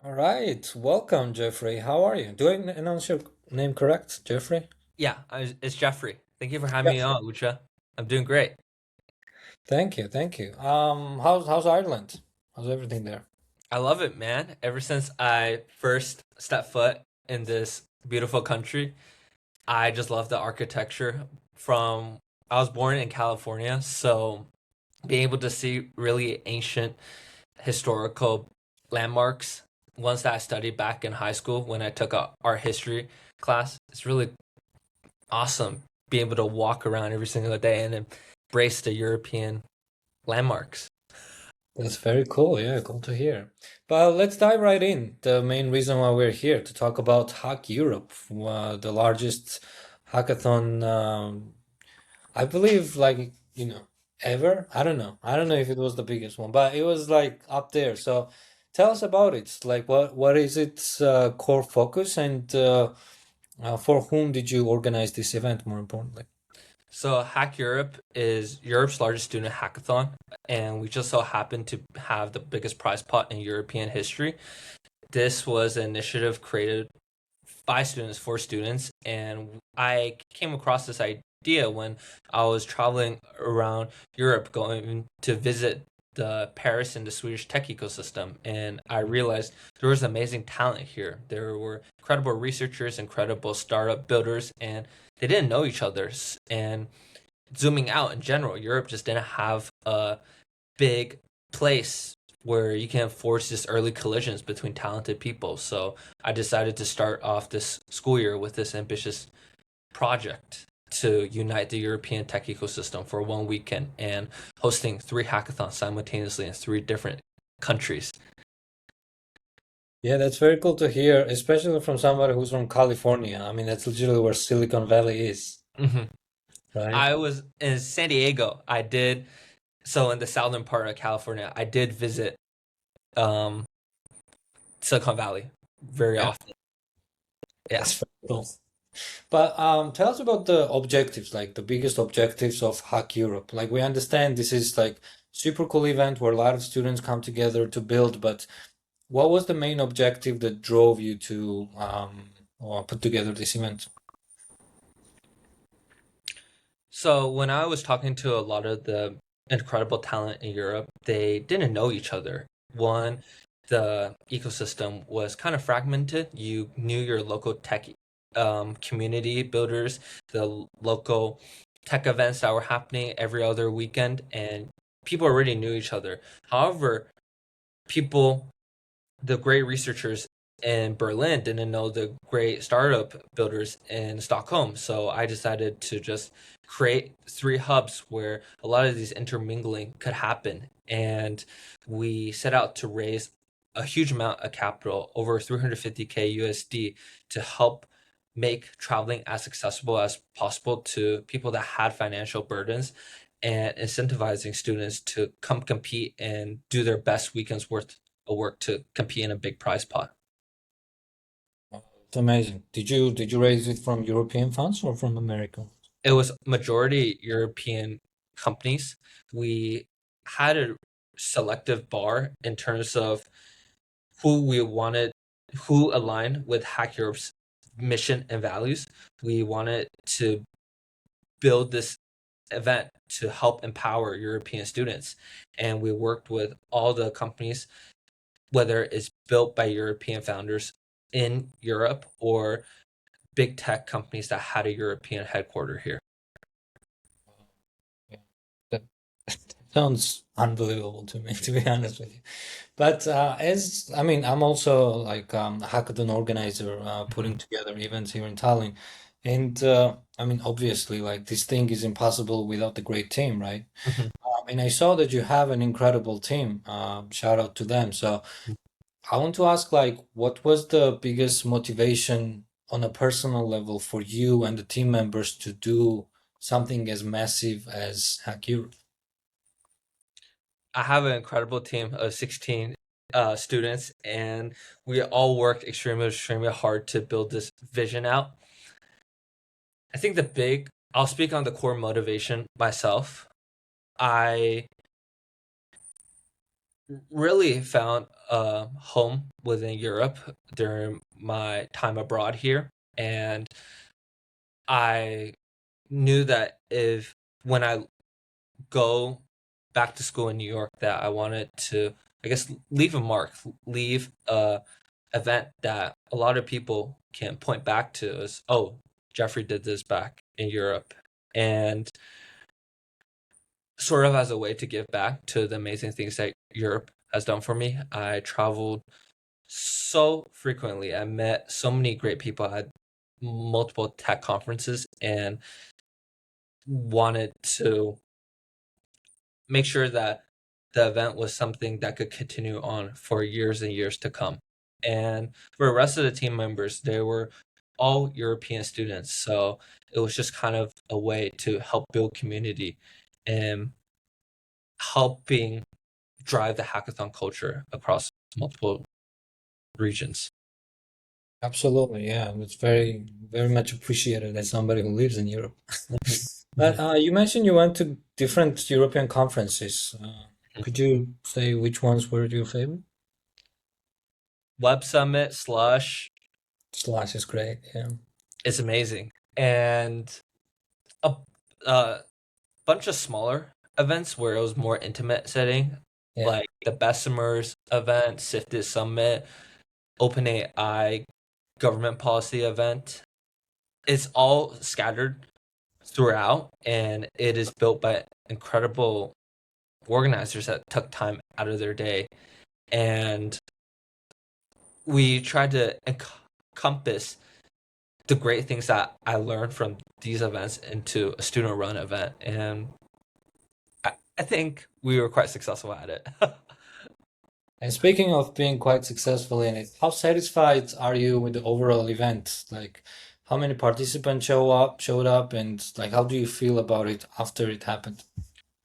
All right, welcome, Geoffrey. How are you? Do I announce your name correct, Geoffrey? It's Jeffrey. Thank you for having me Jeffrey. on, Ucha. I'm doing great. Thank you, thank you. How's Ireland? How's everything there? I love it, man. Ever since I first stepped foot in this beautiful country, I just love the architecture from I was born in California, so being able to see really ancient historical landmarks, ones that I studied back in high school when I took a art history class, it's really awesome being able to walk around every single day and embrace the European landmarks. That's very cool. Yeah, cool to hear. But let's dive right in. The main reason why we're here to talk about Hack Europe, the largest hackathon, I believe, ever. I don't know. I don't know if it was the biggest one, but it was like up there. So tell us about it. Like, what is its core focus, and for whom did you organize this event, more importantly? So Hack Europe is Europe's largest student hackathon, and we just so happen to have the biggest prize pot in European history. This was an initiative created by students for students, and I came across this idea when I was traveling around Europe going to visit the Paris and the Swedish tech ecosystem, and I realized there was amazing talent here. There were incredible researchers, incredible startup builders, and they didn't know each other. And zooming out in general, Europe just didn't have a big place where you can force this early collisions between talented people. So I decided to start off this school year with this ambitious project to unite the European tech ecosystem for one weekend and hosting three hackathons simultaneously in three different countries. Yeah, that's very cool to hear, especially from somebody who's from California. I mean, that's literally where Silicon Valley is, hmm right? I was in San Diego. So in the southern part of California, I did visit um, Silicon Valley very Yeah, often. Yeah. that's very cool. But tell us about the objectives, like the biggest objectives of Hack Europe. Like we understand this is like super cool event where a lot of students come together to build, but what was the main objective that drove you to or put together this event? So when I was talking to a lot of the incredible talent in Europe, they didn't know each other. One, the ecosystem was kind of fragmented. You knew your local tech community builders, the local tech events that were happening every other weekend, and people already knew each other. However, people the great researchers in Berlin didn't know the great startup builders in Stockholm. So I decided to just create three hubs where a lot of these intermingling could happen. And we set out to raise a huge amount of capital, over 350K USD, to help make traveling as accessible as possible to people that had financial burdens and incentivizing students to come compete and do their best weekends worth work to compete in a big prize pot. It's amazing. Did you raise it from European funds or from America? It was majority European companies. We had a selective bar in terms of who we wanted, who aligned with Hack Europe's mission and values. We wanted to build this event to help empower European students. And we worked with all the companies, whether it's built by European founders in Europe or big tech companies that had a European headquarter here. Yeah. That sounds unbelievable to me, to be honest with you. But as I mean, I'm also like a hackathon organizer, putting Mhm. together events here in Tallinn, and I mean, obviously, like this thing is impossible without the great team, right? Mhm. And I saw that you have an incredible team. Shout out to them. So I want to ask, like, what was the biggest motivation on a personal level for you and the team members to do something as massive as Hack Europe? I have an incredible team of 16 students, and we all worked extremely hard to build this vision out. I think I'll speak on the core motivation myself. I really found a home within Europe during my time abroad here, and I knew that if when I go back to school in New York, that I wanted to, I guess, leave a mark, leave a event that a lot of people can point back to as, oh, Jeffrey did this back in Europe, and sort of as a way to give back to the amazing things that Europe has done for me. I traveled so frequently. I met so many great people at multiple tech conferences and wanted to make sure that the event was something that could continue on for years and years to come. And for the rest of the team members, they were all European students. So it was just kind of a way to help build community and helping drive the hackathon culture across multiple regions. Absolutely, yeah. It's very, very much appreciated as somebody who lives in Europe. Mhm, But mhm. you mentioned you went to different European conferences. Could you say which ones were your favorite? Web Summit Slush Slash is great, yeah. is amazing. And a, a bunch of smaller events where it was more intimate setting, Yeah, like the Bessemers event, Sifted Summit, OpenAI government policy event. It's all scattered throughout, and it is built by incredible organizers that took time out of their day. And we tried to encompass the great things that I learned from these events into a student run event. And I think we were quite successful at it. and speaking of being quite successful in it, how satisfied are you with the overall event? Like, how many participants showed up, and like, how do you feel about it after it happened?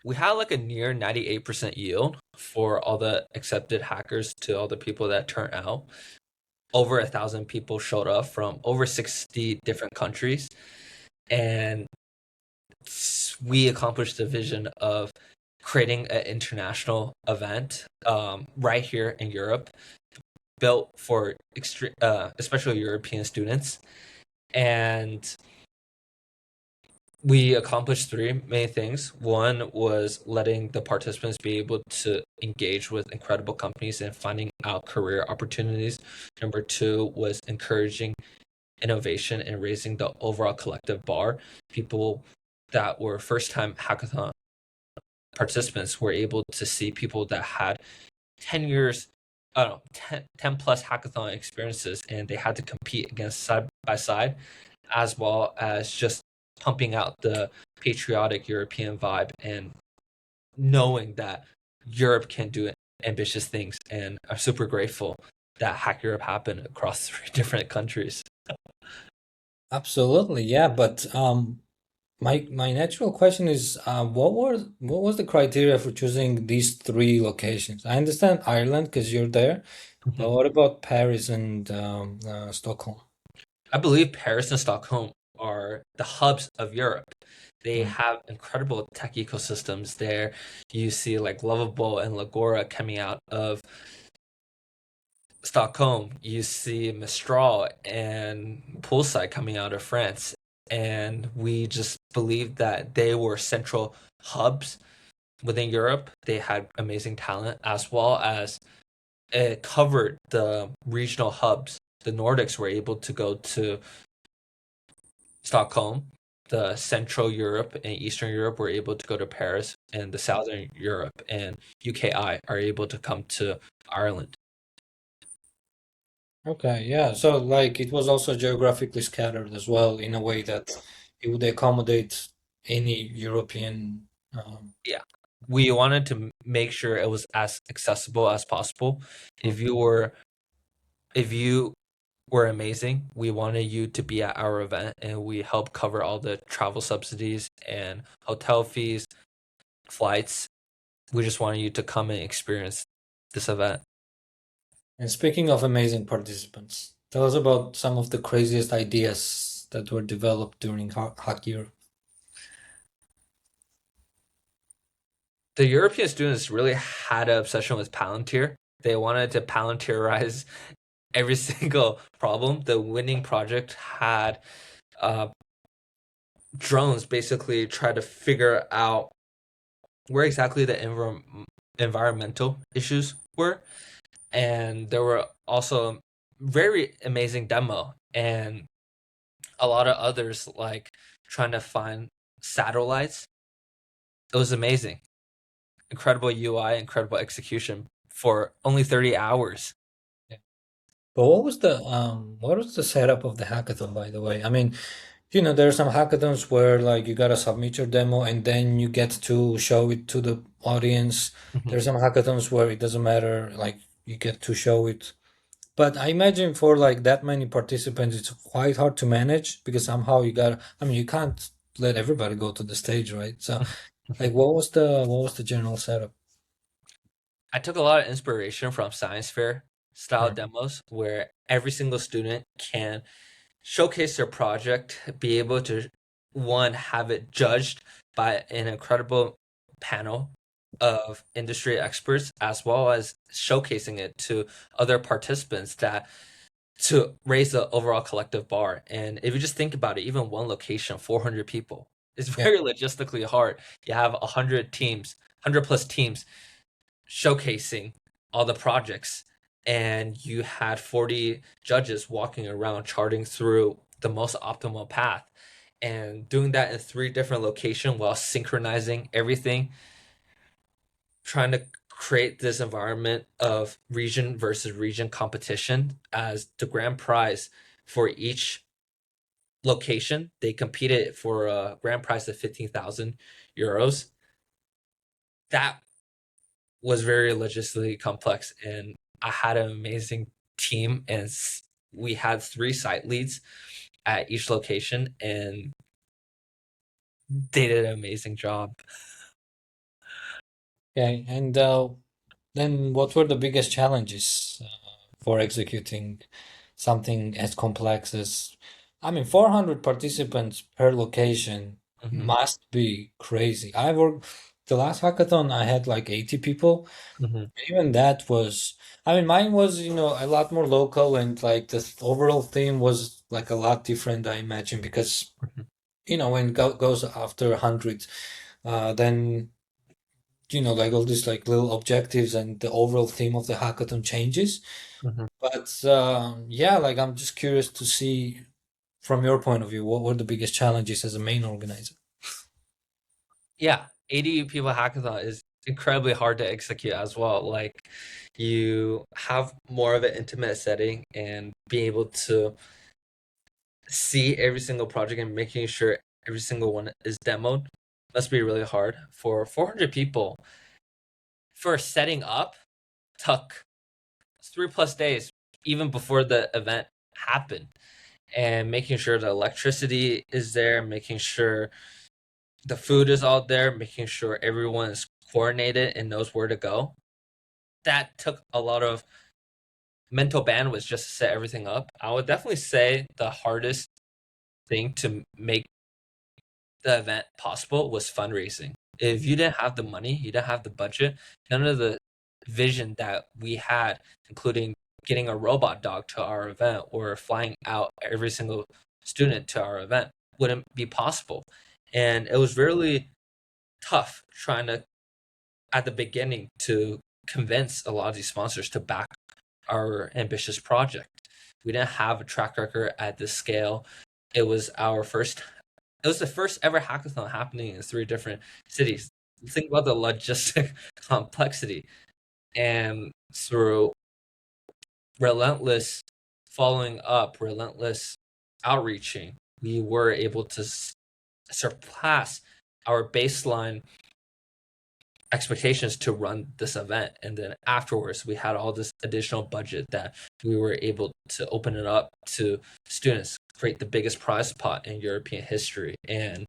We had like a near 98% yield for all the accepted hackers to all the people that turned out. Over 1,000 people showed up from over 60 different countries. And we accomplished the vision of creating an international event right here in Europe, built for especially European students. And we accomplished three main things. One was letting the participants be able to engage with incredible companies and finding out career opportunities. Number two was encouraging innovation and raising the overall collective bar. People that were first time hackathon participants were able to see people that had 10 years, I don't know, 10 plus hackathon experiences, and they had to compete against side by side, as well as just pumping out the patriotic European vibe and knowing that Europe can do ambitious things. And I'm super grateful that Hack Europe happened across three different countries. Absolutely, yeah. But my natural question is, what was the criteria for choosing these three locations? I understand Ireland because you're there, but what about Paris and Stockholm? I believe Paris and Stockholm are the hubs of Europe. They Mm. have incredible tech ecosystems there. You see like Lovable and Lagora coming out of Stockholm. You see Mistral and Poolside coming out of France. And we just believe that they were central hubs within Europe. They had amazing talent as well as it covered the regional hubs. The Nordics were able to go to Stockholm. The Central Europe and Eastern Europe were able to go to Paris, and the Southern Europe and UKI are able to come to Ireland. Okay, yeah. So like it was also geographically scattered as well in a way that it would accommodate any European. Yeah. We wanted to make sure it was as accessible as possible. If you were if you were amazing, we wanted you to be at our event and we help cover all the travel subsidies and hotel fees, flights. We just wanted you to come and experience this event. And speaking of amazing participants, tell us about some of the craziest ideas that were developed during Hack Europe. The European students really had an obsession with Palantir. They wanted to Palantierize every single problem. The winning project had uh, drones basically try to figure out where exactly the environmental issues were, and there were also very amazing demo and a lot of others like trying to find satellites. It was amazing, incredible UI, incredible execution for only 30 hours. Yeah. But what was the setup of the hackathon, by the way? I mean, there are some hackathons where like you gotta submit your demo and then you get to show it to the audience. Mhm. There's some hackathons where it doesn't matter, like you get to show it. But I imagine for like that many participants, it's quite hard to manage because somehow I mean, you can't let everybody go to the stage, right? So like what was the general setup? I took a lot of inspiration from science fair style Right. demos where every single student can showcase their project, be able to one have it judged by an incredible panel of industry experts, as well as showcasing it to other participants that to raise the overall collective bar. And if you just think about it, even one location, 400 people, is Yeah. very logistically hard. You have 100 teams, 100 plus teams showcasing all the projects, and you had 40 judges walking around charting through the most optimal path, and doing that in three different locations while synchronizing everything, trying to create this environment of region versus region competition as the grand prize for each location. They competed for a grand prize of 15,000 euros. That was very logistically complex, and I had an amazing team, and we had three site leads at each location, and they did an amazing job. Okay. And then what were the biggest challenges for executing something as complex as, I mean, 400 participants per location Hmm. must be crazy. The last hackathon, I had like 80 people. Hmm. Even that was, I mean, mine was, a lot more local and like the overall theme was like a lot different, I imagine, because, when it goes after hundreds, then like all these like little objectives and the overall theme of the hackathon changes. Hmm. But yeah, like I'm just curious to see from your point of view, what were the biggest challenges as a main organizer? Yeah, 80 people hackathon is incredibly hard to execute as well. Like you have more of an intimate setting, and be able to see every single project and making sure every single one is demoed must be really hard for 400 people. For setting up took 3 plus days, even before the event happened, and making sure the electricity is there, making sure the food is all there, making sure everyone is coordinated and knows where to go. That took a lot of mental bandwidth just to set everything up. I would definitely say the hardest thing to make the event possible was fundraising. If you didn't have the money, you didn't have the budget, none of the vision that we had, including getting a robot dog to our event or flying out every single student to our event, wouldn't be possible. And it was really tough trying to, at the beginning, to convince a lot of these sponsors to back our ambitious project. We didn't have a track record at this scale. It was our first it was the first ever hackathon happening in three different cities. Think about the logistic complexity. And through relentless following up, relentless outreaching, we were able to surpass our baseline expectations to run this event. And then afterwards, we had all this additional budget that we were able to open it up to students, create the biggest prize pot in European history, and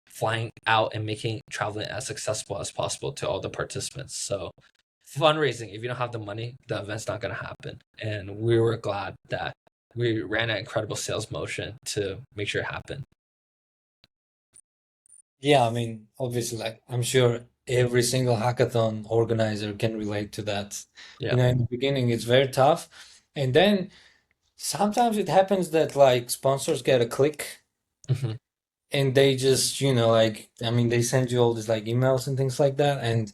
flying out and making traveling as accessible as possible to all the participants. So fundraising, if you don't have the money, the event's not going to happen. And we were glad that we ran an incredible sales motion to make sure it happened. Yeah, I mean, obviously, like I'm sure every single hackathon organizer can relate to that. Yeah. In the beginning, it's very tough. And then sometimes it happens that like sponsors get a click Hmm. and they just, like, I mean, they send you all these like emails and things like that. And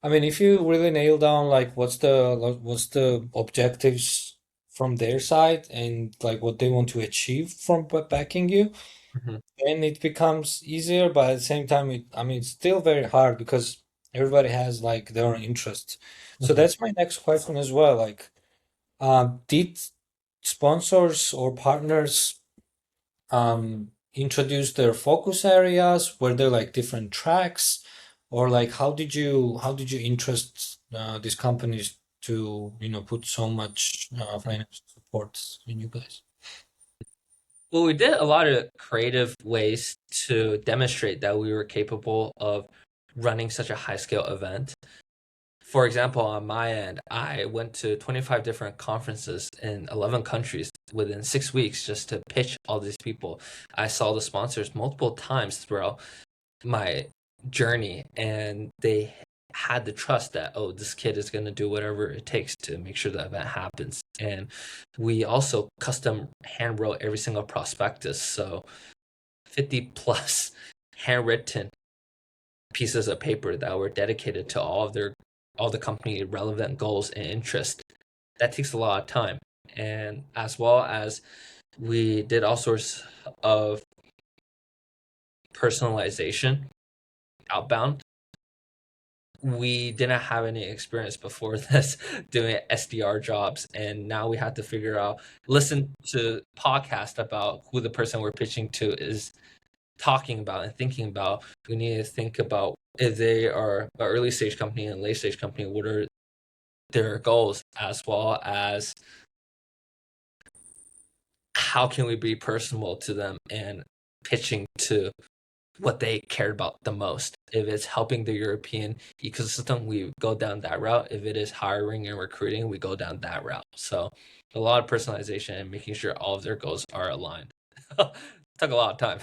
I mean, if you really nail down like what's the objectives from their side and like what they want to achieve from backing you, Hmm. then it becomes easier. But at the same time, I mean, it's still very hard because everybody has like their own interests. So Hmm. that's my next question as well. Like, did sponsors or partners introduce their focus areas? Were there like different tracks, or like how did you interest these companies to put so much financial support in you guys? Well, we did a lot of creative ways to demonstrate that we were capable of running such a high scale event. For example, on my end, I went to 25 different conferences in 11 countries within 6 weeks just to pitch all these people. I saw the sponsors multiple times throughout my journey, and they had the trust that, oh, this kid is going to do whatever it takes to make sure the event happens. And we also custom hand wrote every single prospectus. So 50 plus handwritten pieces of paper that were dedicated to all the company relevant goals and interest. That takes a lot of time. And as well as we did all sorts of personalization outbound. We didn't have any experience before this doing SDR jobs, and now we have to figure out, listen to podcast about who the person we're pitching to is talking about and thinking about. We need to think about if they are an early stage company and late stage company, what are their goals, as well as how can we be personable to them and pitching to what they cared about the most. If it's helping the European ecosystem, we go down that route. If it is hiring and recruiting, we go down that route. So a lot of personalization and making sure all of their goals are aligned. Took a lot of time.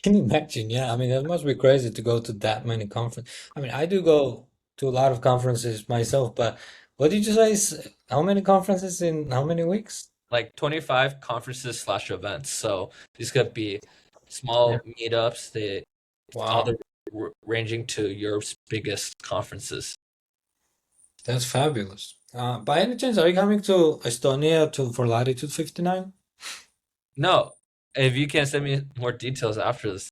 Can you imagine? Yeah, I mean, that must be crazy to go to that many conferences. I mean, I do go to a lot of conferences myself, but what did you say? How many conferences in how many weeks? Like 25 conferences slash events. So these could be Yeah. small meetups, they all Wow, the ranging to Europe's biggest conferences. that's fabulous. By any chance, are you coming to Estonia to for Latitude 59? No, if you can send me more details after this,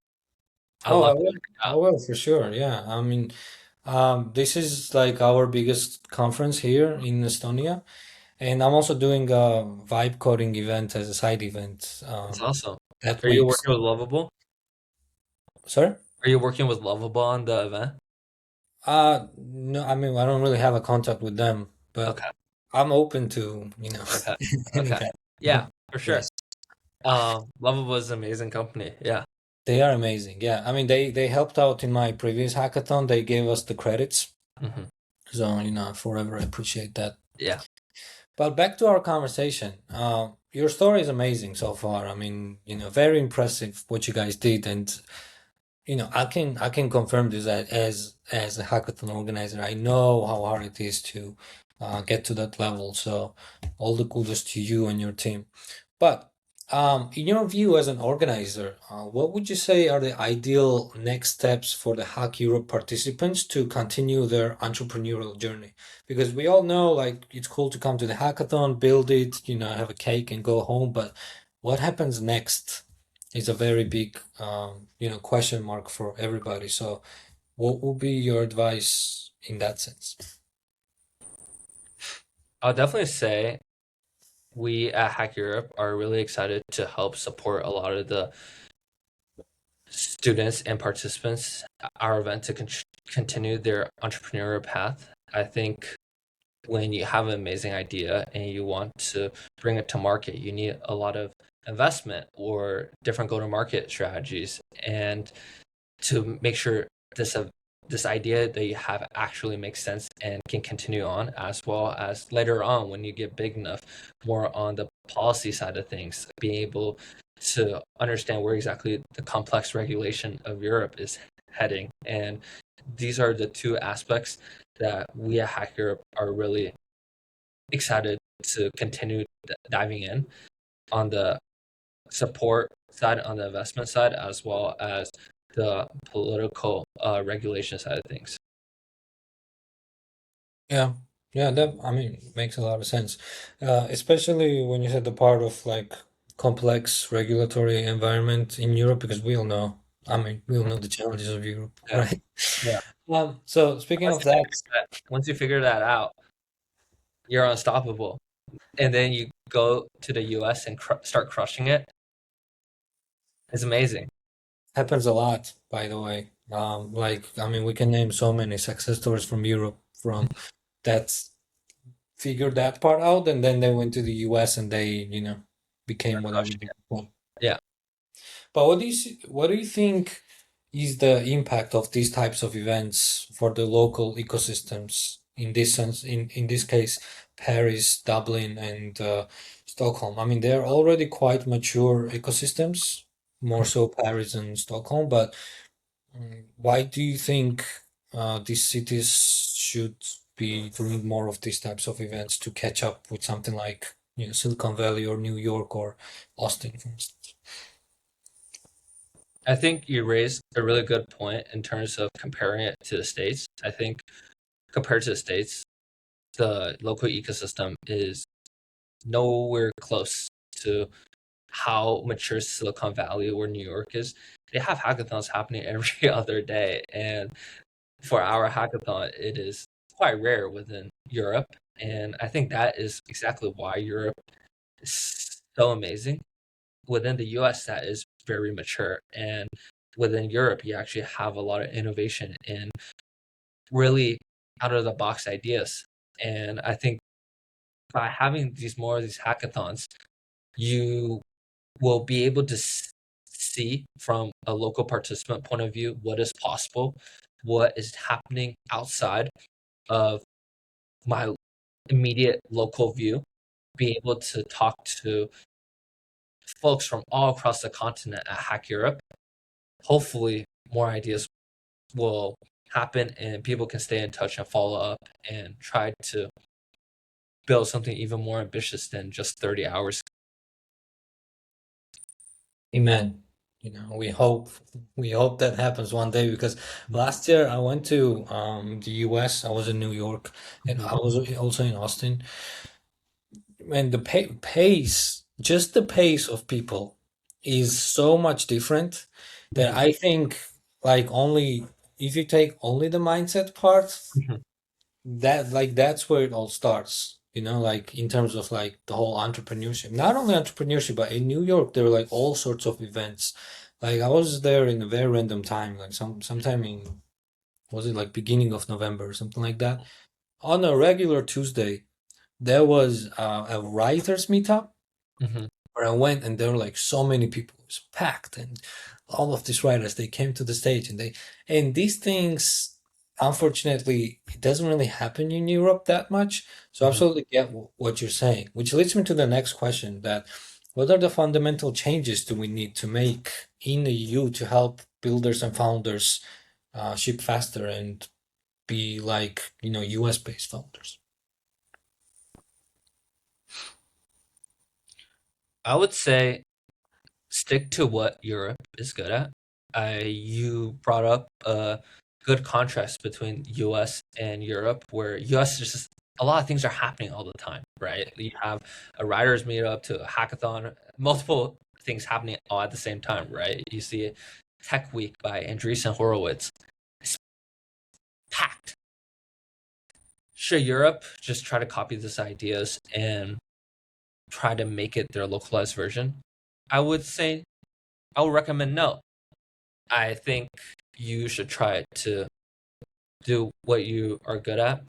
I'd Oh, I love to will. check it I out. will for sure. Yeah, I mean, this is like our biggest conference here in Estonia, and I'm also doing a vibe coding event as a side event That's awesome. that Are you week. working with Lovable? Sorry? Are you working with Lovable on the event? No, I mean, I don't really have a contact with them, but Okay, I'm open to, okay, any okay. kind. Yeah, for sure. Yes, Lovable is an amazing company. Yeah. they are amazing. Yeah, I mean, they helped out in my previous hackathon. They gave us the credits, Hmm. so forever appreciate that. Yeah. But back to our conversation. Your story is amazing so far. I mean, very impressive what you guys did, and I can confirm this as a hackathon organizer. I know how hard it is to get to that level. So all the kudos to you and your team. But in your view as an organizer, what would you say are the ideal next steps for the Hack Europe participants to continue their entrepreneurial journey? Because we all know, like, it's cool to come to the hackathon, build it, have a cake and go home. But what happens next is a very big, question mark for everybody. So, what would be your advice in that sense? I'll definitely say we at Hack Europe are really excited to help support a lot of the students and participants at our event to continue their entrepreneurial path. I think when you have an amazing idea and you want to bring it to market, you need a lot of investment or different go-to-market strategies. And to make sure this idea that you have actually makes sense and can continue on, as well as later on when you get big enough, more on the policy side of things, being able to understand where exactly the complex regulation of Europe is heading. And these are the two aspects that we at Hack Europe are really excited to continue diving in on the support side, on the investment side, as well as the political regulation side of things. Yeah, yeah, that I mean makes a lot of sense, especially when you said the part of like complex regulatory environment in Europe, because we all know, I mean, we all know the challenges of Europe, Yeah, right? yeah. So speaking of that, Once you figure that out, you're unstoppable. And then you go to the US and start crushing it. It's amazing. happens a lot, by the way. Like I mean, we can name so many success stories from Europe from that figured that part out, and then they went to the US and they, became Start whatever crushing they it. want. Yeah. But what do you think is the impact of these types of events for the local ecosystems in this sense, in this case, Paris, Dublin, and Stockholm? I mean, they're already quite mature ecosystems, more so Paris and Stockholm, but why do you think these cities should be doing more of these types of events to catch up with something like, Silicon Valley or New York or Austin, for instance? I think you raised a really good point in terms of comparing it to the States. I think compared to the States, the local ecosystem is nowhere close to how mature Silicon Valley or New York is. They have hackathons happening every other day. And for our hackathon, it is quite rare within Europe. And I think that is exactly why Europe is so amazing. Within the US, that is very mature. And within Europe, you actually have a lot of innovation and really out of the box ideas. And I think by having these more of these hackathons, you will be able to see from a local participant point of view what is possible, what is happening outside of my immediate local view, be able to talk to folks from all across the continent at Hack Europe. Hopefully, more ideas will happen and people can stay in touch and follow up and try to build something even more ambitious than just 30 hours. Amen. We hope that happens one day because last year I went to the US. I was in New York and Mhm, I was also in Austin. And the pace, just the pace of people is so much different that mhm, I think like only if you take only the mindset part, mhm, that's where it all starts. Like in terms of like the whole entrepreneurship. Not only entrepreneurship, but in New York there were like all sorts of events. Like I was there in a very random time, like sometime in, was it like beginning of November or something like that. On a regular Tuesday, there was a writers meetup mhm. where I went and there were like so many people. It was packed, and all of these writers they came to the stage and these things, unfortunately, it doesn't really happen in Europe that much. So I Mhm. absolutely get what you're saying, which leads me to the next question: that what are the fundamental changes do we need to make in the EU to help builders and founders ship faster and be like US based founders? I would say stick to what Europe is good at. You brought up a good contrast between US and Europe, where US is just a lot of things are happening all the time, right? You have a writers meetup to a hackathon, multiple things happening all at the same time, right? You see Tech Week by Andreessen Horowitz. It's packed. Sure, Europe just try to copy these ideas and try to make it their localized version. I would say I would recommend no. I think you should try to do what you are good at.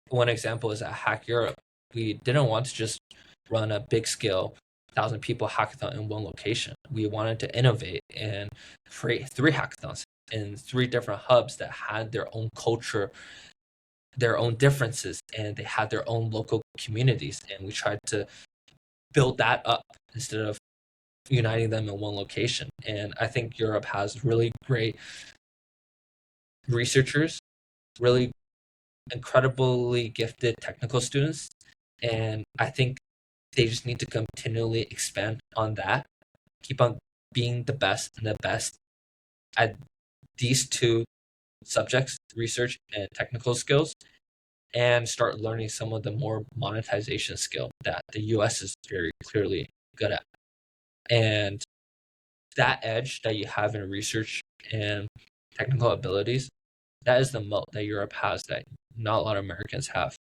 One example is at Hack Europe. We didn't want to just run a big scale 1,000 people hackathon in one location. We wanted to innovate and create three hackathons in three different hubs that had their own culture, their own differences, and they had their own local communities. And we tried to build that up instead of uniting them in one location. And I think Europe has really great researchers, really incredibly gifted technical students, and I think they just need to continually expand on that, keep on being the best and the best at these two subjects, research and technical skills, and start learning some of the more monetization skill that the US is very clearly good at. And that edge that you have in research and technical abilities, that is the moat that Europe has that not a lot of Americans have.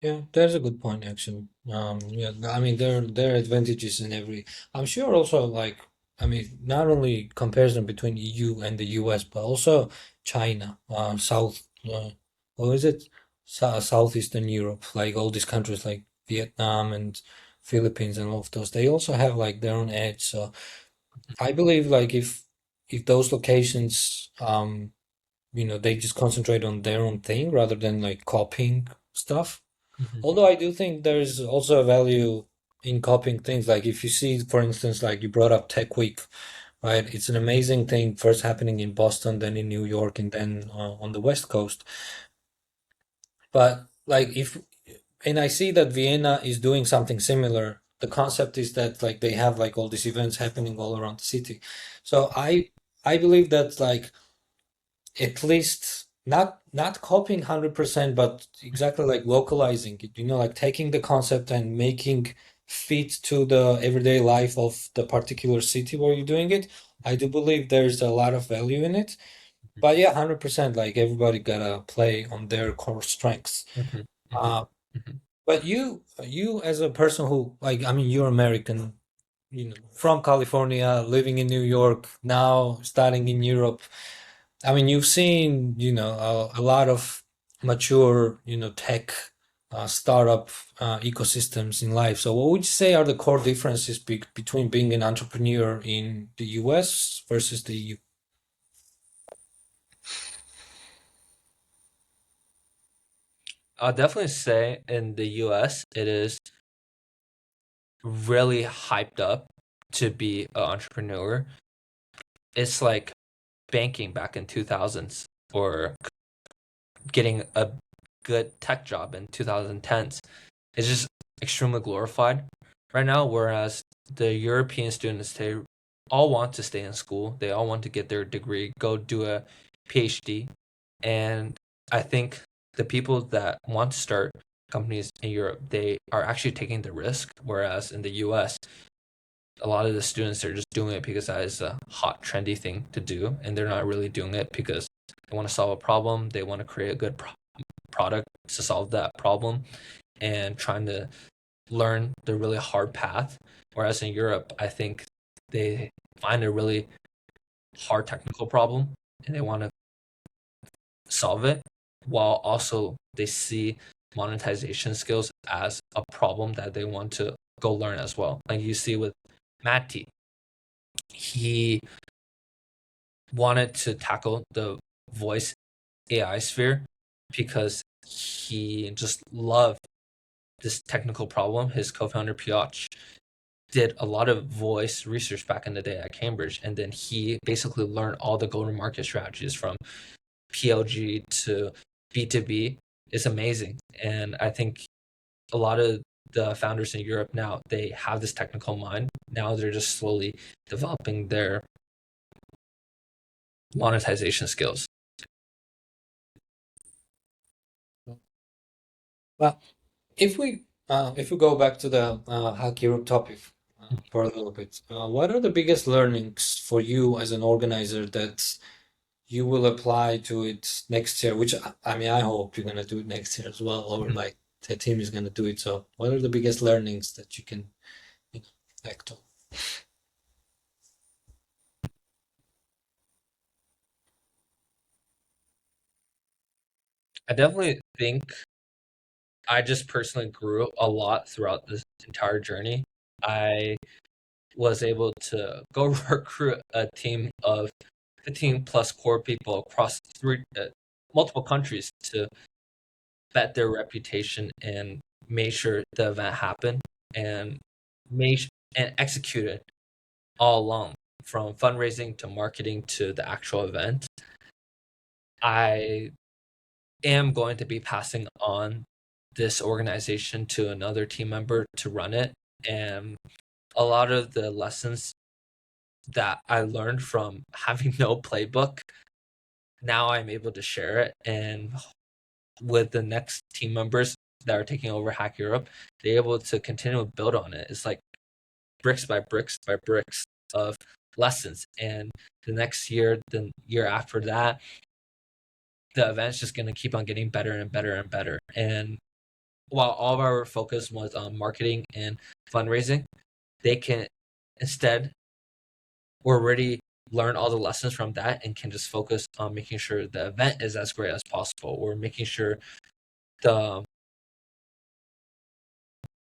Yeah, that's a good point actually. Yeah, I mean there are advantages in every. I'm sure also like I mean not only comparison between EU and the US, but also China, South, what is it? Southeastern Europe, like all these countries like Vietnam and Philippines and all of those. They also have like their own edge. So I believe like if those locations, they just concentrate on their own thing rather than like copying stuff. Mhm, Although I do think there's also a value in copying things. Like if you see, for instance, like you brought up Tech Week, right? It's an amazing thing first happening in Boston, then in New York, and then on the West Coast. But like and I see that Vienna is doing something similar. The concept is that like they have like all these events happening all around the city. So I believe that like at least not copying 100%, but exactly like localizing it, like taking the concept and making fit to the everyday life of the particular city where you're doing it. I do believe there's a lot of value in it. But yeah, 100%, like everybody gotta play on their core strengths. mhm, mhm, uh mhm, but you as a person who like, I mean, you're American, from California, living in New York, now studying in Europe. I mean, you've seen, a lot of mature, tech, startup ecosystems in life. So, what would you say are the core differences between being an entrepreneur in the US versus the EU? I'll definitely say in the US, it is really hyped up to be an entrepreneur. It's like banking back in 2000s or getting a good tech job in 2010s. It's just extremely glorified right now, whereas the European students, they all want to stay in school. They all want to get their degree, go do a PhD. And I think the people that want to start companies in Europe, they are actually taking the risk, whereas in the US, a lot of the students are just doing it because that is a hot, trendy thing to do, and they're not really doing it because they want to solve a problem, they want to create a good product to solve that problem, and trying to learn the really hard path. Whereas in Europe, I think they find a really hard technical problem and they want to solve it, while also they see monetization skills as a problem that they want to go learn as well. Like you see with Matty, he wanted to tackle the voice AI sphere because he just loved this technical problem. His co-founder Piotr did a lot of voice research back in the day at Cambridge, and then he basically learned all the go-to-market strategies from PLG to B2B. It's amazing, and I think a lot of the founders in Europe now, they have this technical mind. Now they're just slowly developing their monetization skills. Well, if we go back to the Hack Europe topic for a little bit, what are the biggest learnings for you as an organizer that you will apply to it next year? Which I mean, I hope you're gonna do it next year as well, or like the team is gonna do it. So, what are the biggest learnings that you can, act on? I definitely think I just personally grew a lot throughout this entire journey. I was able to go recruit a team of 15 plus core people across multiple countries to bet their reputation and made sure the event happened and made and executed all along. from fundraising to marketing to the actual event. I am going to be passing on this organization to another team member to run it. And a lot of the lessons that I learned from having no playbook, now I'm able to share it. And with the next team members that are taking over Hack Europe, they're able to continue to build on it. It's like bricks by bricks by bricks of lessons. And the next year, the year after that, the event's just going to keep on getting better and better and better. And while all of our focus was on marketing and fundraising, they can instead already learn all the lessons from that and can just focus on making sure the event is as great as possible, or making sure the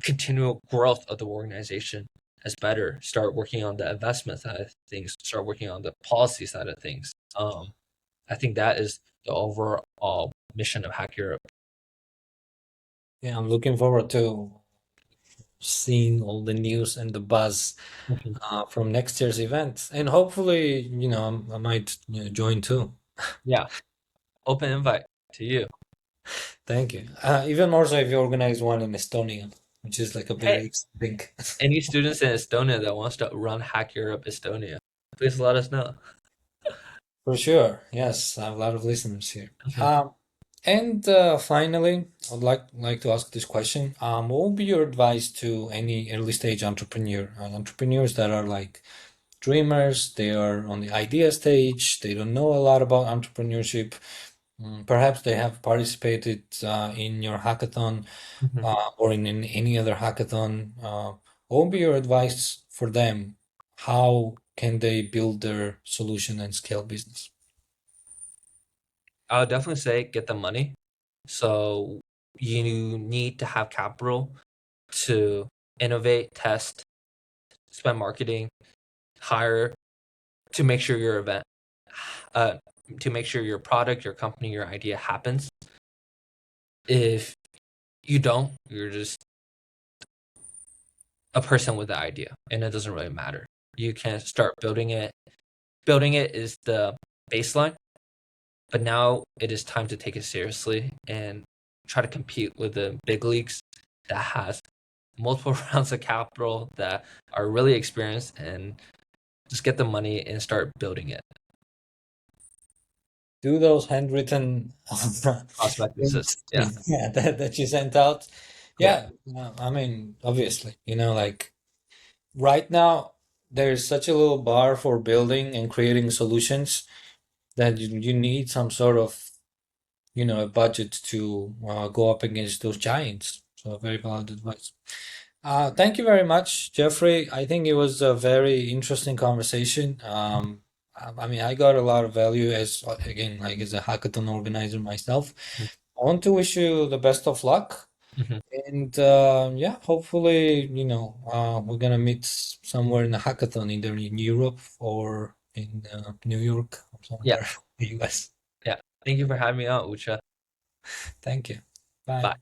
continual growth of the organization is better. Start working on the investment side of things, start working on the policy side of things. I think that is the overall mission of Hack Europe. Yeah, I'm looking forward to seeing all the news and the buzz from next year's event, and hopefully, I might join too. Yeah, open invite to you. Thank you. Even more so if you organize one in Estonia, which is like a Hey, very exciting. any students in Estonia that wants to run Hack Europe Estonia, please let us know. For sure. Yes, I have a lot of listeners here. Mhm. And finally, I'd like to ask this question. What would be your advice to any early stage entrepreneurs that are like dreamers? They are on the idea stage. They don't know a lot about entrepreneurship. Perhaps they have participated in your hackathon Mhm. or in any other hackathon. What would be your advice for them? How can they build their solution and scale business? I would definitely say get the money. So you need to have capital to innovate, test, spend marketing, hire, to make sure your event, uh, to make sure your product, your company, your idea happens. If you don't, you're just a person with the idea, and it doesn't really matter. You can start building it. Building it is the baseline, but now it is time to take it seriously and try to compete with the big leagues that has multiple rounds of capital, that are really experienced, and just get the money and start building it. Do those handwritten Prospectuses. things, Yeah. yeah, that you sent out. Yeah. Yeah, I mean, obviously, like right now, there's such a little bar for building and creating solutions that you need some sort of, a budget to go up against those giants. So very valid advice. Thank you very much, Jeffrey. I think it was a very interesting conversation. I mean, I got a lot of value as, again, like as a hackathon organizer myself. I want to wish you the best of luck. Mhm. And yeah, hopefully, we're gonna meet somewhere in a hackathon, either in Europe or in New York or Yeah. somewhere in the US. Yeah. Thank you for having me on, Ucha. Thank you. Bye. Bye.